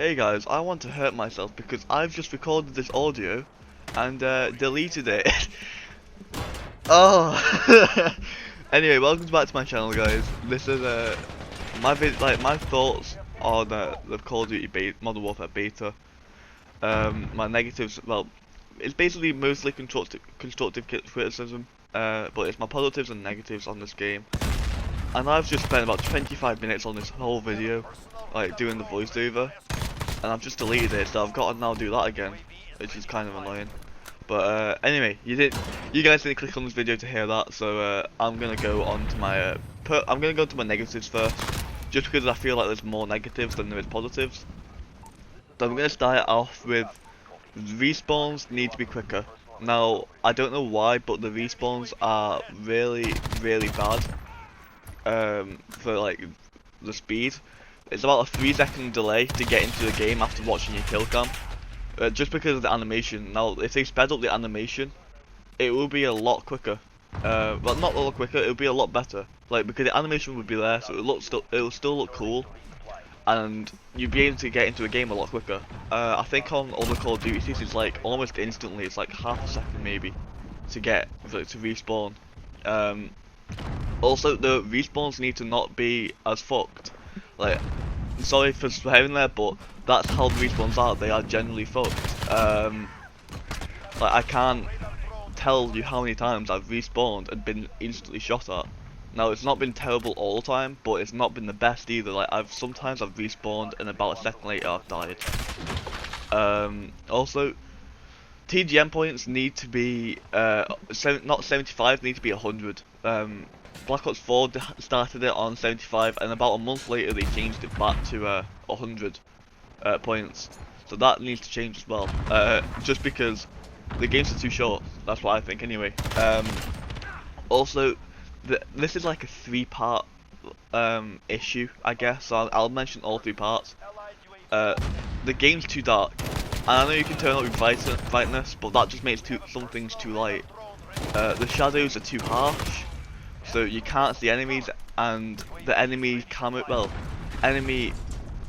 Hey guys, I want to hurt myself because I've just recorded this audio and deleted it. Oh. Anyway, welcome back to my channel, guys. This is my thoughts on the Call of Duty Modern Warfare beta. My negatives, well, it's basically mostly constructive criticism, but it's my positives and negatives on this game. And I've just spent about 25 minutes on this whole video, like doing the voiceover. And I've just deleted it, so I've got to now do that again, which is kind of annoying. But anyway, you guys didn't click on this video to hear that, so I'm gonna go on to my negatives first, just because I feel like there's more negatives than there is positives. So I'm gonna start off with respawns need to be quicker. Now I don't know why, but the respawns are really bad for like the speed. It's about a 3-second delay to get into the game after watching your kill cam, just because of the animation. Now, if they sped up the animation, it will be a lot quicker. Well, not a lot quicker. It will be a lot better. Like, because the animation would be there, so it will still look cool, and you'd be able to get into a game a lot quicker. I think on other Call of Duties, it's like almost instantly. It's like half a second maybe to respawn. Also, the respawns need to not be as fucked. Like, sorry for swearing there, but that's how the respawns are. They are generally fucked. Like, I can't tell you how many times I've respawned and been instantly shot at. Now, it's not been terrible all the time, but it's not been the best either. Like, sometimes I've respawned and about a second later I've died. Also, TGM points need to be not 75, need to be 100. Black Ops 4 started it on 75, and about a month later they changed it back to 100 points. So that needs to change as well, just because the games are too short. That's what I think anyway. Also, this is like a 3-part issue, I guess, so I'll mention all 3 parts. The game's too dark, and I know you can turn up your brightness, but that just makes some things too light. The shadows are too harsh, so you can't see enemies, and the enemy I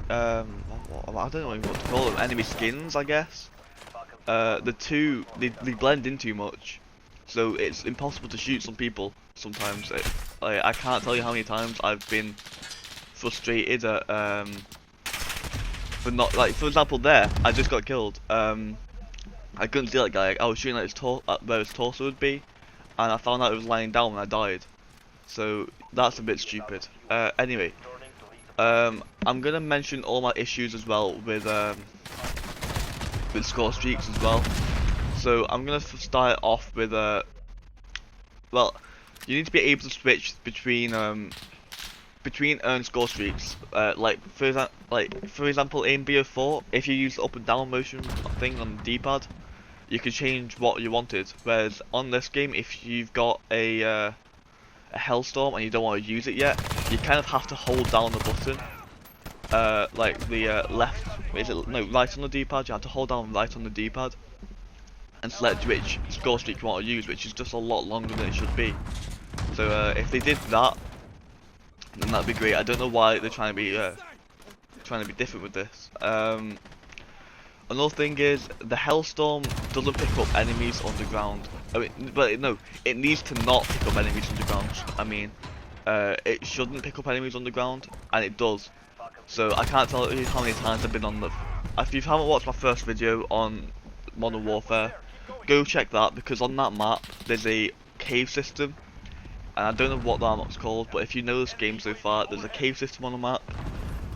don't know what to call them, enemy skins, I guess. They blend in too much, so it's impossible to shoot some people sometimes. I can't tell you how many times I've been frustrated at for not, like, for example, there I just got killed. I couldn't see that guy. I was shooting at where his torso would be, and I found out it was lying down when I died. So that's a bit stupid. Anyway, I'm gonna mention all my issues as well with Scorestreaks as well. So I'm gonna start off with well, you need to be able to switch between earned Scorestreaks. For example, in BO4, if you use the up and down motion thing on the D-pad, you can change what you wanted. Whereas on this game, if you've got a Hellstorm and you don't want to use it yet, you kind of have to hold down the button, like the right on the D-pad. You have to hold down right on the D-pad and select which Scorestreak you want to use, which is just a lot longer than it should be. So if they did that, then that'd be great. I don't know why they're trying to be different with this. Another thing is, the Hellstorm doesn't pick up enemies underground. I mean, but no, it needs to not pick up enemies underground. I mean, it shouldn't pick up enemies underground, and it does. So I can't tell you how many times I've been on the... If you haven't watched my first video on Modern Warfare, go check that, because on that map there's a cave system, and I don't know what that map's called, but if you know this game so far, there's a cave system on the map,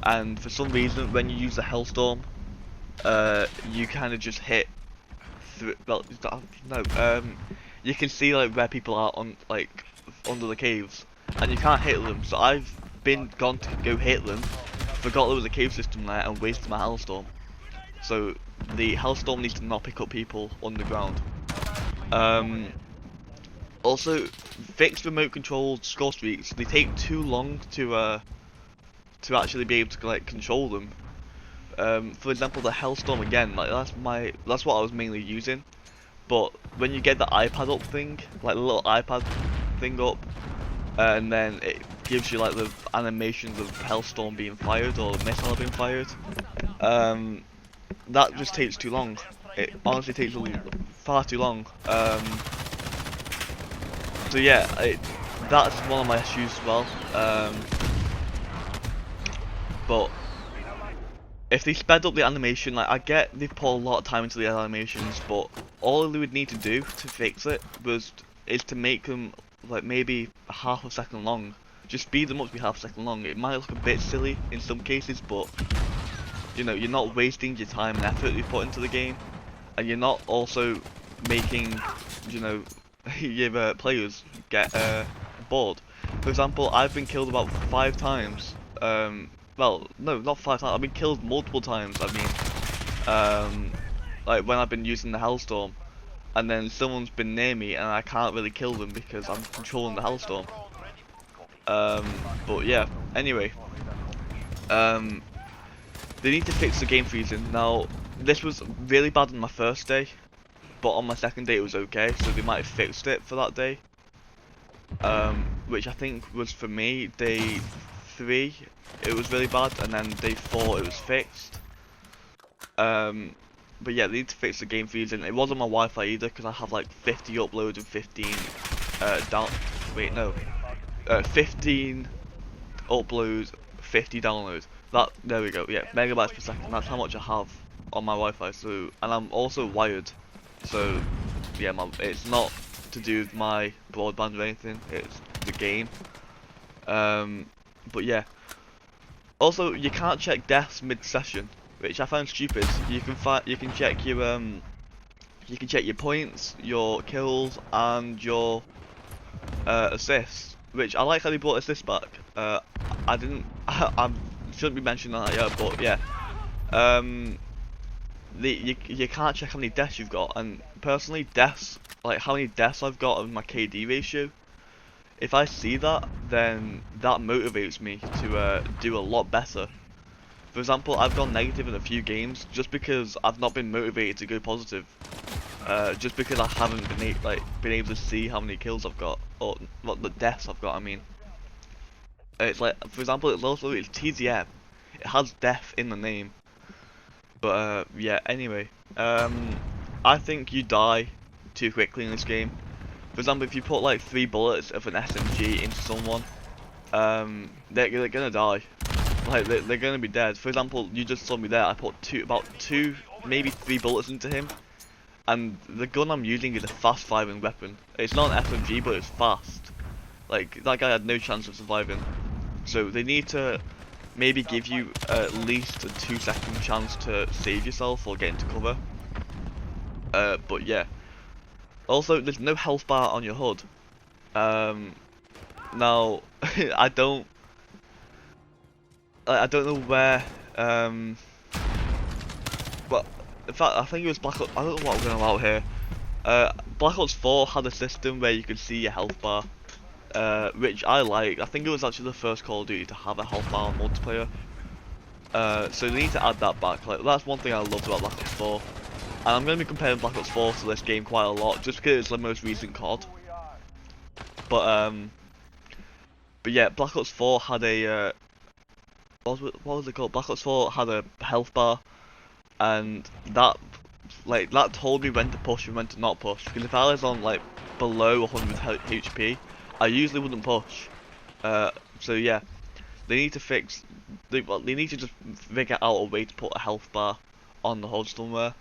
and for some reason when you use the Hellstorm, you kind of just hit through, well, no, you can see like where people are on, like, under the caves, and you can't hit them. So I've gone to go hit them, forgot there was a cave system there, and wasted my Hellstorm. So the Hellstorm needs to not pick up people underground. Also, fixed remote controlled Scorestreaks, they take too long to actually be able to, like, control them. For example, the Hellstorm again, like, that's what I was mainly using. But when you get the iPad up thing, like the little iPad thing up, and then it gives you like the animations of Hellstorm being fired or missile being fired, That just takes too long. It honestly takes far too long. So yeah, that's one of my issues as well. But if they sped up the animation, like I get they've put a lot of time into the animations, but all they would need to do to fix it is to make them like maybe half a second long. Just speed them up to be half a second long. It might look a bit silly in some cases, but you know, you're not wasting your time and effort you put into the game, and you're not also making, you know, your players get bored. For example, I've been killed about 5 times. Well, no, not 5 times. I've been killed multiple times. I mean, like when I've been using the Hellstorm, and then someone's been near me, and I can't really kill them because I'm controlling the Hellstorm. But yeah. Anyway, they need to fix the game freezing. Now, this was really bad on my first day, but on my second day it was okay, so they might have fixed it for that day. Which I think was for me, day 3 it was really bad, and then day 4 it was fixed. But yeah, they need to fix the game freezing. It wasn't my Wi-Fi either, because I have like 50 uploads and 15 15 uploads, 50 downloads. There we go. Yeah, megabytes per second. That's how much I have on my Wi-Fi. So, and I'm also wired. So, yeah, it's not to do with my broadband or anything. It's the game. But yeah. Also, you can't check deaths mid-session, which I found stupid. You can check your points, your kills, and your assists. Which I like how they brought assists back. I shouldn't be mentioning that yet, but yeah. You can't check how many deaths you've got, and personally, deaths, like how many deaths I've got on my KD ratio, if I see that, then that motivates me to do a lot better. For example, I've gone negative in a few games just because I've not been motivated to go positive. Just because I haven't been able to see how many kills I've got, or what the deaths I've got. I mean, it's like, for example, it's TZM. It has death in the name. But yeah. Anyway, I think you die too quickly in this game. For example, if you put like 3 bullets of an SMG into someone, they're gonna die. Like they're gonna be dead. For example, you just saw me there. I put about 2, maybe 3 bullets into him. And the gun I'm using is a fast firing weapon. It's not an FMG, but it's fast. Like, that guy had no chance of surviving. So they need to maybe give you at least a 2-second chance to save yourself or get into cover. But yeah. Also, there's no health bar on your HUD. Now, I don't know where, but in fact, I think it was Black Ops. I don't know what I'm going about here. Black Ops 4 had a system where you could see your health bar, which I like. I think it was actually the first Call of Duty to have a health bar on multiplayer. So they need to add that back. Like, that's one thing I loved about Black Ops 4. And I'm going to be comparing Black Ops 4 to this game quite a lot, just because it's the most recent COD. But yeah, Black Ops 4 had a what was it called? Black Ops 4 had a health bar, and that told me when to push and when to not push. Because if I was on like below 100 HP, I usually wouldn't push. So yeah, they need to fix. They need to just figure out a way to put a health bar on the HUD somewhere.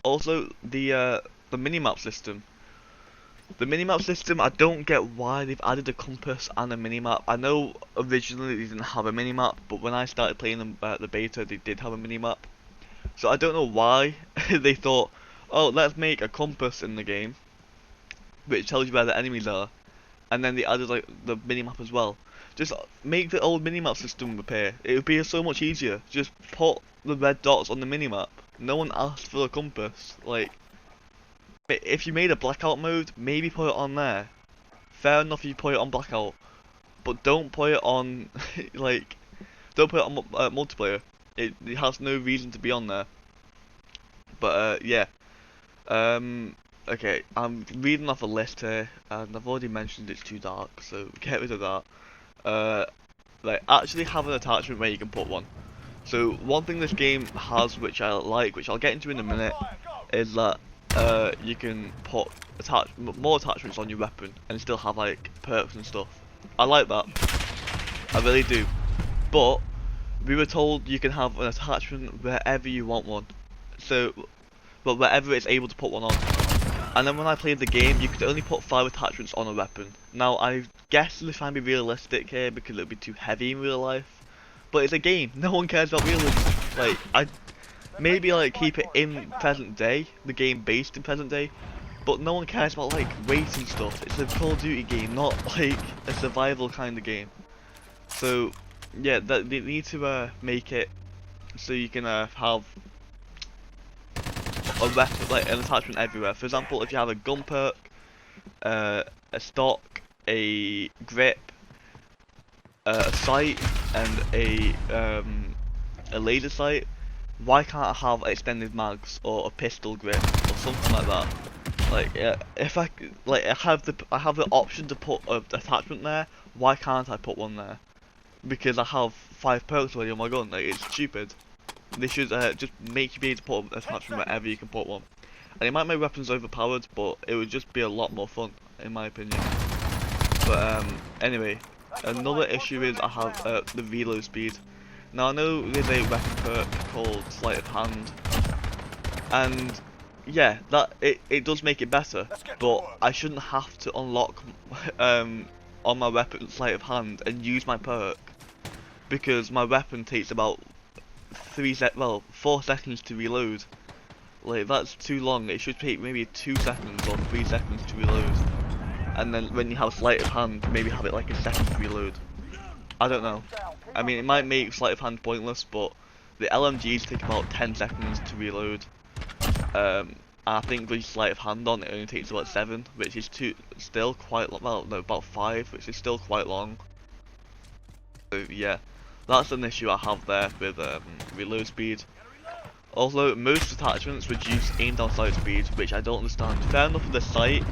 Also, the minimap system. The minimap system, I don't get why they've added a compass and a minimap. I know originally they didn't have a minimap, but when I started playing the beta, they did have a minimap. So I don't know why they thought, oh, let's make a compass in the game, which tells you where the enemies are, and then they added like the minimap as well. Just make the old minimap system appear. It would be so much easier. Just put the red dots on the minimap. No one asked for a compass. Like, if you made a blackout mode, maybe put it on there. Fair enough if you put it on blackout, but don't put it on don't put it on multiplayer. It has no reason to be on there. But yeah. Okay, I'm reading off a list here, and I've already mentioned it's too dark, so get rid of that. Like, actually have an attachment where you can put one. So one thing this game has, which I like, which I'll get into in a minute, is that you can put more attachments on your weapon and still have like perks and stuff. I like that, I really do. But we were told you can have an attachment wherever you want one. So, but wherever it's able to put one on. And then when I played the game, you could only put 5 attachments on a weapon. Now I guess they're trying to be realistic here because it would be too heavy in real life. But it's a game. No one cares about realism. Like maybe like keep it in present day, the game based in present day. But no one cares about like weight and stuff. It's a Call of Duty game, not like a survival kind of game. So yeah, they need to make it so you can have a weapon, like an attachment everywhere. For example, if you have a gun perk, a stock, a grip, a sight, and a laser sight, why can't I have extended mags or a pistol grip or something like that? Like, if I have the option to put an attachment there, why can't I put one there? Because I have 5 perks already on my gun. Like, it's stupid. They should just make you be able to put an attachment wherever you can put one. And it might make weapons overpowered, but it would just be a lot more fun, in my opinion. But anyway, another issue is I have the reload speed. Now I know there's a weapon perk called Sleight of Hand, and yeah, that it does make it better, but I shouldn't have to unlock on my weapon Sleight of Hand and use my perk, because my weapon takes about 4 seconds to reload. Like, that's too long. It should take maybe 2 seconds or 3 seconds to reload. And then when you have Sleight of Hand, maybe have it like a second to reload. I don't know. I mean, it might make Sleight of Hand pointless, but the LMGs take about 10 seconds to reload. I think with Sleight of Hand on, it only takes about 7, which is still quite long. Well, no, about 5, which is still quite long. So yeah, that's an issue I have there with reload speed. Also, most attachments reduce aim down sight speed, which I don't understand. Fair enough with the sight,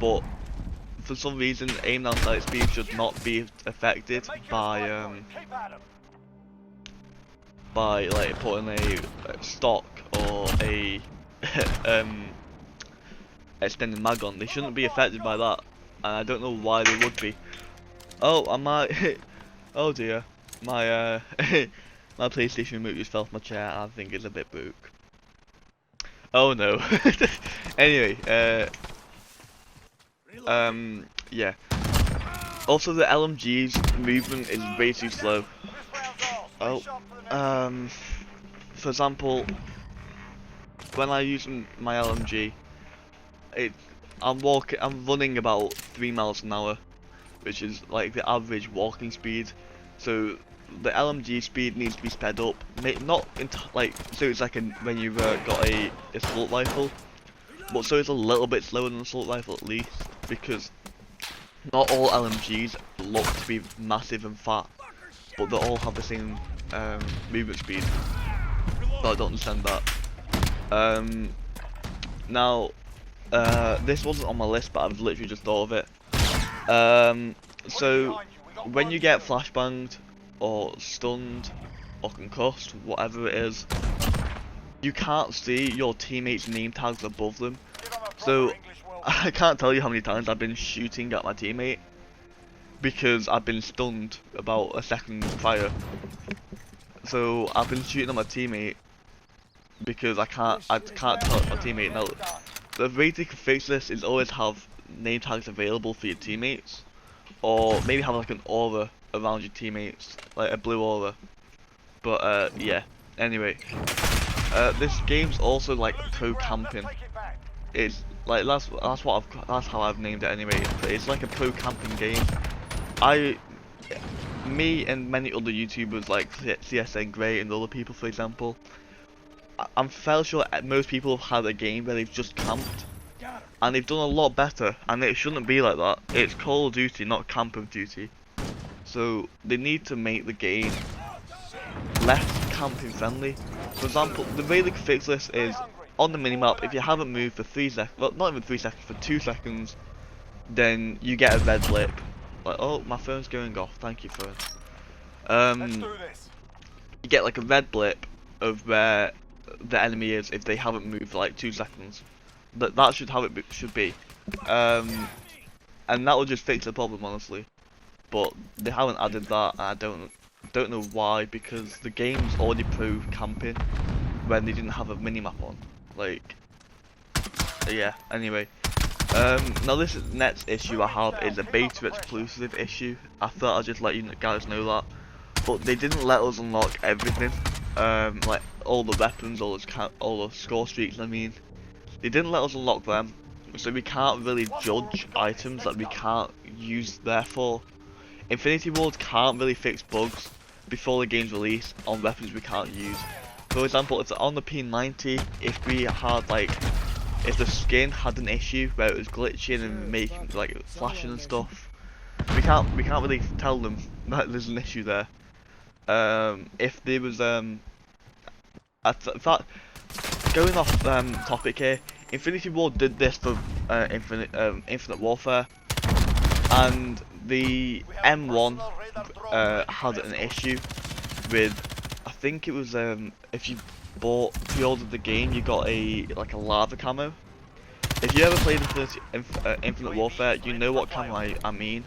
but for some reason aim down sight speed should not be affected by like putting a stock or a extended mag on. They shouldn't be affected by that, and I don't know why they would be. Oh, I might. Oh dear, my my PlayStation remote just fell off my chair. I think it's a bit broke. Oh no. Anyway, yeah. Also, the LMG's movement is way too slow. Oh, for example, when I use my LMG, I'm running about 3 miles an hour, which is like the average walking speed. So the LMG speed needs to be sped up, not like so it's like when you've got a assault rifle, but so it's a little bit slower than an assault rifle at least, because not all LMGs look to be massive and fat, but they all have the same movement speed. But I don't understand that. Now, this wasn't on my list, but I've literally just thought of it. So when you get flashbanged or stunned or concussed, whatever it is, you can't see your teammates' name tags above them. So I can't tell you how many times I've been shooting at my teammate because I've been stunned about a second prior. So I've been shooting at my teammate because I can't tell my teammate. Now the way to fix this is always have name tags available for your teammates, or maybe have like an aura around your teammates, like a blue aura. But yeah. Anyway, this game's also like pro camping. It's like that's how I've named it anyway. But it's like a pro camping game. Me and many other YouTubers like CSN Grey and other people, for example, I'm fairly sure most people have had a game where they've just camped, and they've done a lot better. And it shouldn't be like that. It's Call of Duty, not Camp of Duty. So they need to make the game less camping friendly. For example, the way they can fix this is on the minimap, if you haven't moved for 3 seconds, well, not even 3 seconds, for 2 seconds, then you get a red blip. Like, oh, my phone's going off. Thank you, phone. you get like a red blip of where the enemy is if they haven't moved for like 2 seconds. That should how it should be, and that will just fix the problem, honestly. But they haven't added that, and I don't know why, because the game's already pro camping when they didn't have a minimap on. Like, yeah. Anyway, now this next issue I have is a beta exclusive issue. I thought I'd just let you guys know that, but they didn't let us unlock everything. Like all the weapons, all the score streaks. I mean, they didn't let us unlock them, so we can't really judge items that we can't use. Therefore, Infinity Ward can't really fix bugs before the game's release on weapons we can't use. For example, it's on the P90. If we had like, if the skin had an issue where it was glitching and making like flashing and stuff, we can't really tell them that there's an issue there. If there was in fact, going off topic here, Infinity Ward did this for Infinite Warfare, and the M1 had an issue with, I think it was if you pre-ordered the game, you got a lava camo. If you ever played Infinite Warfare, you know what camo I mean.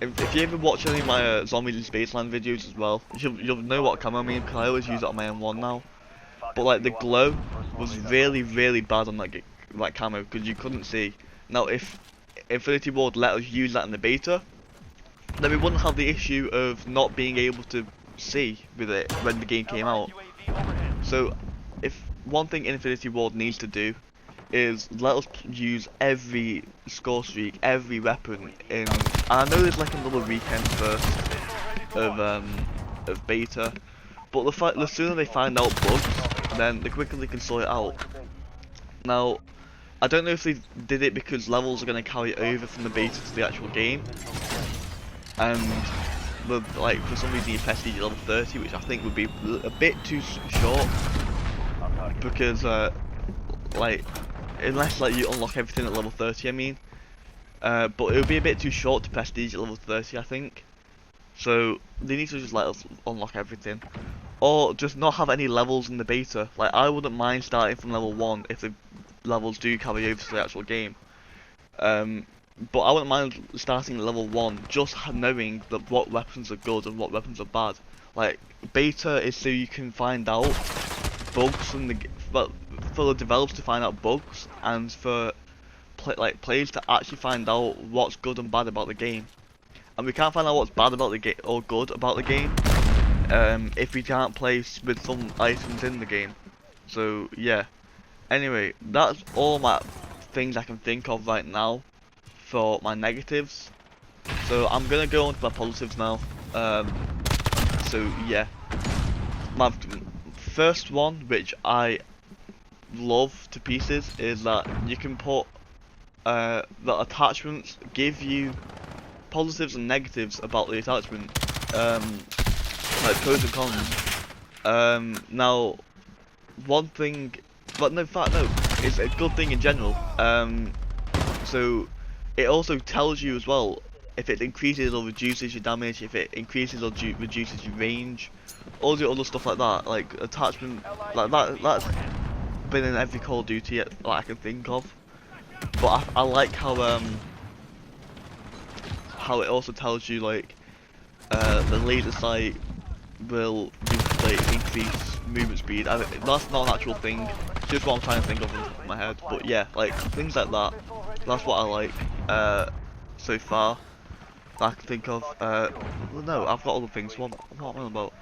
If you ever watch any of my Zombies in Spaceland videos as well, you'll know what camo I mean, because I always use it on my M1 now. But like the glow was really bad on that camo, because you couldn't see. Now if Infinity Ward let us use that in the beta, then we wouldn't have the issue of not being able to see with it when the game came out. So if one thing Infinity Ward needs to do is let us use every score streak, every weapon in, and I know there's like another weekend first of beta, but the sooner they find out bugs, then the quicker they can sort it out. Now, I don't know if they did it because levels are going to carry over from the beta to the actual game, and like for some reason you prestige level 30, which I think would be a bit too short, because like unless like you unlock everything at level 30, I mean, but it would be a bit too short to prestige at level 30, I think. So they need to just let us unlock everything, or just not have any levels in the beta. Like I wouldn't mind starting from level 1 if the levels do carry over to the actual game. But I wouldn't mind starting at level 1, just knowing that what weapons are good and what weapons are bad. Like beta is so you can find out bugs from the, well, for the developers to find out bugs, and for players to actually find out what's good and bad about the game. And we can't find out what's bad about the game or good about the game if we can't play with some items in the game. So yeah. Anyway, that's all my things I can think of right now for my negatives. So I'm gonna go on to my positives now. So yeah, my first one, which I love to pieces, is that you can put the attachments give you positives and negatives about the attachment, like pros and cons. Now, one thing, but no, in fact no, it's a good thing in general. So it also tells you as well if it increases or reduces your damage, if it increases or reduces your range, all the other stuff like that. Like attachment, like that's been in every Call of Duty that I can think of. But I like how it also tells you like the laser sight will increase movement speed. That's not an actual thing, just what I'm trying to think of on the top of my head. But yeah, like things like that, that's what I like so far that I can think of. No, I've got other things. What am I on about?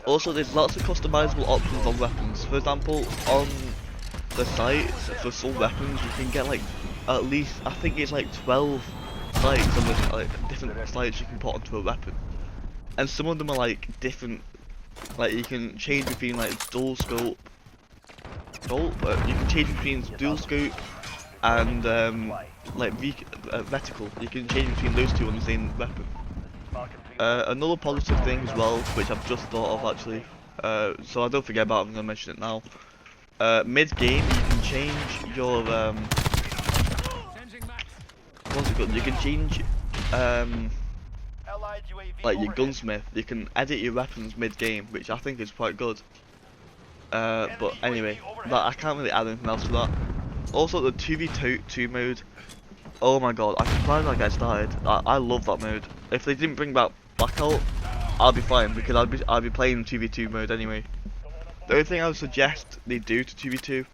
Also, there's lots of customizable options on weapons. For example, on the site for some weapons, you can get like at least, I think it's like 12 sights on the, like different sights you can put onto a weapon, and some of them are like different. Like you can change between like dual scope, you can change between dual scope and like vertical. You can change between those two on the same weapon. Another positive thing as well, which I've just thought of actually, so I don't forget about it, I'm gonna mention it now. Mid game, you can change your what's it called? You can change like your gunsmith, you can edit your weapons mid-game, which I think is quite good. But anyway, I can't really add anything else to that. Also, the 2v2 mode. Oh my god, I'm surprised that guy started. I love that mode. If they didn't bring back Blackout, I'll be fine because I'll be playing 2v2 mode anyway. The only thing I would suggest they do to 2v2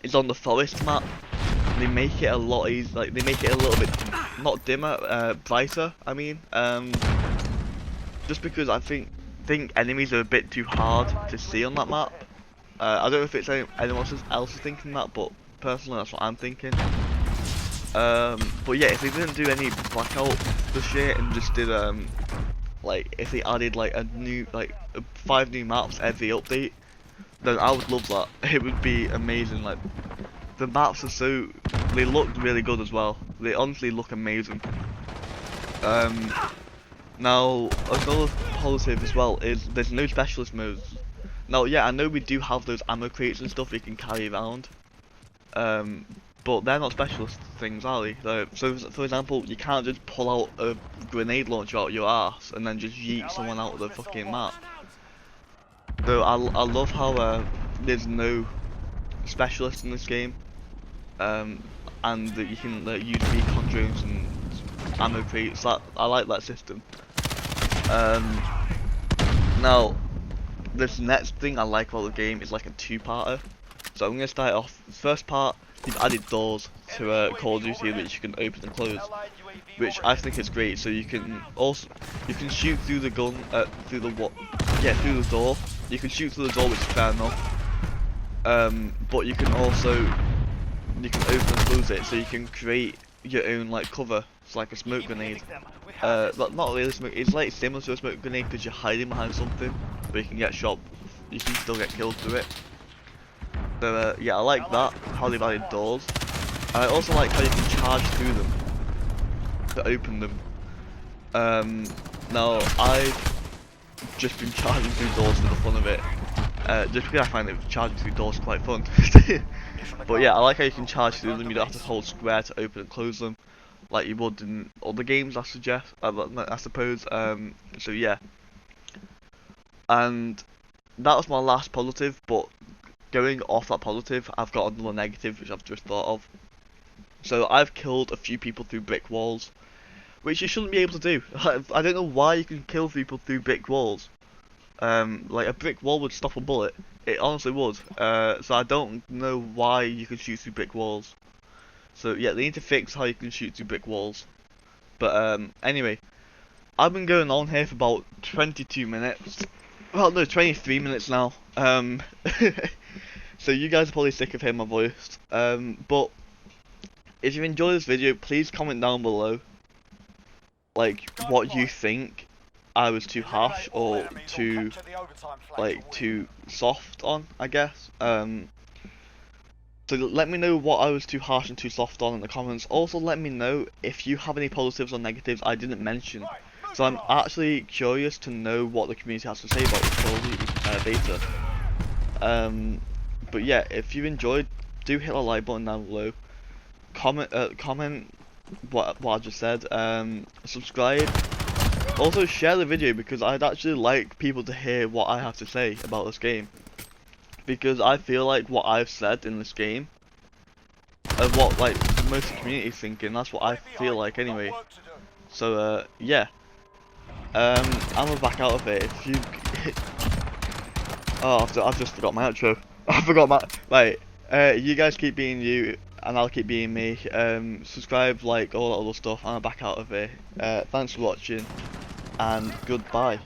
is on the forest map. They make it a lot easier. Like they make it a little bit not dimmer, brighter. I mean, just because I think enemies are a bit too hard to see on that map. I don't know if it's anyone else is thinking that, but personally that's what I'm thinking. But yeah, if they didn't do any Blackout this year and just did like if they added like a new 5 new maps every update, then I would love that. It would be amazing. Like the maps are they look really good as well. They honestly look amazing. Now another positive as well is there's no specialist modes. Now yeah, I know we do have those ammo crates and stuff you can carry around. But they're not specialist things, are they? So for example, you can't just pull out a grenade launcher out your ass and then just yeet someone out of the fucking map. So I love how there's no specialist in this game, and that you can use recon drones and ammo crates. I like that system. Now this next thing I like about the game is like a two-parter. So I'm gonna start off. First part, they've added doors to Call of Duty which you can open and close, which I think is great. So you can shoot through the gun through the door. You can shoot through the door, which is fair enough. But you can open and close it, so you can create your own like cover. It's like a smoke grenade. Not really smoke. It's like similar to a smoke grenade because you're hiding behind something, but you can get shot. You can still get killed through it. So yeah, I like that, how they've added doors. And I also like how you can charge through them to open them. Now I've just been charging through doors for the fun of it, just because I find that charging through doors quite fun. But yeah, I like how you can charge through them. You don't have to hold square to open and close them like you would in other games, I suppose. So yeah, and that was my last positive, but going off that positive, I've got another negative which I've just thought of. So I've killed a few people through brick walls, which you shouldn't be able to do. I don't know why you can kill people through brick walls. Like a brick wall would stop a bullet. It honestly would. So I don't know why you can shoot through brick walls. So yeah, they need to fix how you can shoot through brick walls. But anyway, I've been going on here for about 22 minutes. Well, no, 23 minutes now. So you guys are probably sick of hearing my voice. But if you enjoyed this video, please comment down below, like, what you think I was too harsh or too soft on, I guess. So let me know what I was too harsh and too soft on in the comments. Also let me know if you have any positives or negatives I didn't mention. So I'm actually curious to know what the community has to say about this Call of Duty beta. But yeah, if you enjoyed, do hit the like button down below. Comment what I just said. Subscribe. Also share the video, because I'd actually like people to hear what I have to say about this game. Because I feel like what I've said in this game, of what like most of the community is thinking, that's what I feel like anyway. So yeah. I'm gonna back out of it. If you oh, I've just forgot my outro. I forgot my you guys keep being you and I'll keep being me. Subscribe, like, all that other stuff. I'm gonna back out of it. Thanks for watching and goodbye.